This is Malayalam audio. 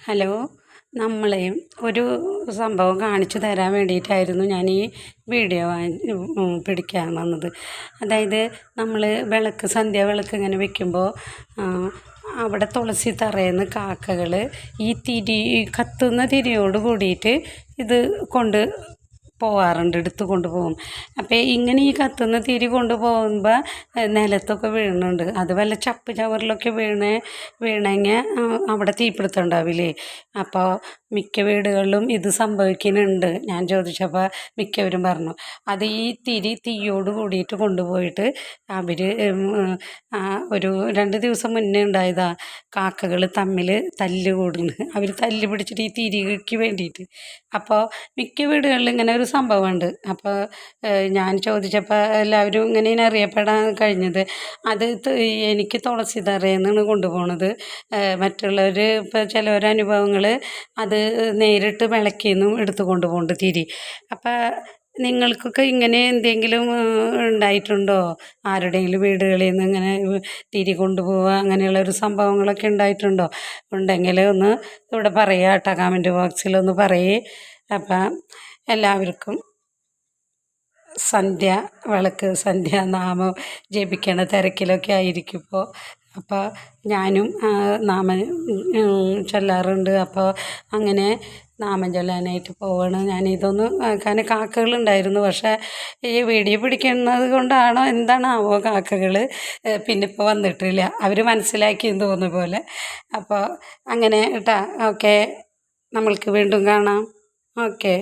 ഹലോ. നമ്മളെ ഒരു സംഭവം കാണിച്ചു തരാൻ വേണ്ടിയിട്ടായിരുന്നു ഞാൻ ഈ വീഡിയോ പിടിക്കാൻ വന്നത്. അതായത് നമ്മൾ സന്ധ്യാവിളക്ക് ഇങ്ങനെ വെക്കുമ്പോൾ അവിടെ തുളസി തറയിൽ കാക്കകൾ ഈ കത്തുന്ന തിരിയോട് കൂടിയിട്ട് ഇത് കൊണ്ട് പോവാറുണ്ട്, എടുത്ത് കൊണ്ടുപോകും. അപ്പോൾ ഇങ്ങനെ ഈ കത്തുന്ന തിരി കൊണ്ടുപോകുമ്പോൾ നിലത്തൊക്കെ വീഴുന്നുണ്ട്. അത് വല്ല ചവറിലൊക്കെ വീണെങ്കിൽ അവിടെ തീപിടുത്തം ഉണ്ടാവില്ലേ. അപ്പോൾ മിക്ക വീടുകളിലും ഇത് സംഭവിക്കുന്നുണ്ട്. ഞാൻ ചോദിച്ചപ്പോൾ മിക്കവരും പറഞ്ഞു അത് ഈ തീയോട് കൂടിയിട്ട് കൊണ്ടുപോയിട്ട് അവർ ഒരു 2 ദിവസം മുന്നേ ഉണ്ടായതാ. കാക്കകൾ തമ്മിൽ തല്ല് കൂടുന്നു. അവർ തല്ല് പിടിച്ചിട്ട് ഈ തിരിക്ക് വേണ്ടിയിട്ട്. അപ്പോൾ മിക്ക വീടുകളിൽ ഇങ്ങനെ ഒരു സംഭവമുണ്ട്. അപ്പോൾ ഞാൻ ചോദിച്ചപ്പോൾ എല്ലാവരും ഇങ്ങനെ അറിയപ്പെടാൻ കഴിഞ്ഞത് അത് എനിക്ക് തുളസി തറയിൽ നിന്നാണ് കൊണ്ടുപോകുന്നത്. മറ്റുള്ളവർ ഇപ്പോൾ ചിലവരനുഭവങ്ങൾ അത് നേരിട്ട് വിളക്കിന്നും എടുത്തു കൊണ്ടുപോകുന്നുണ്ട് തിരി. അപ്പോൾ നിങ്ങൾക്കൊക്കെ ഇങ്ങനെ എന്തെങ്കിലും ഉണ്ടായിട്ടുണ്ടോ? ആരുടെയെങ്കിലും വീടുകളിൽ നിന്ന് ഇങ്ങനെ തിരി കൊണ്ടുപോവുക അങ്ങനെയുള്ളൊരു സംഭവങ്ങളൊക്കെ ഉണ്ടായിട്ടുണ്ടോ? ഉണ്ടെങ്കിൽ ഒന്ന് ഇവിടെ പറയുക കേട്ടോ, കമൻറ്റ് ബോക്സിലൊന്ന് പറയേ. അപ്പം എല്ലാവർക്കും സന്ധ്യാനാമം ജപിക്കണ തിരക്കിലൊക്കെ ആയിരിക്കും ഇപ്പോൾ. അപ്പോൾ ഞാനും നാമം ചൊല്ലാറുണ്ട്. അപ്പോൾ അങ്ങനെ നാമം ചൊല്ലാനായിട്ട് പോവാണ്. ഞാനിതൊന്ന് കാരണം കാക്കകളുണ്ടായിരുന്നു. പക്ഷേ ഈ വീഡിയോ പിടിക്കുന്നത് കൊണ്ടാണോ എന്താണാവോ കാക്കകൾ പിന്നെ ഇപ്പോൾ വന്നിട്ടില്ല. അവർ മനസ്സിലാക്കിയെന്ന് തോന്നുന്ന പോലെ. അപ്പോൾ അങ്ങനെ കേട്ടോ. ഓക്കെ, നമ്മൾക്ക് വീണ്ടും കാണാം. ഓക്കെ.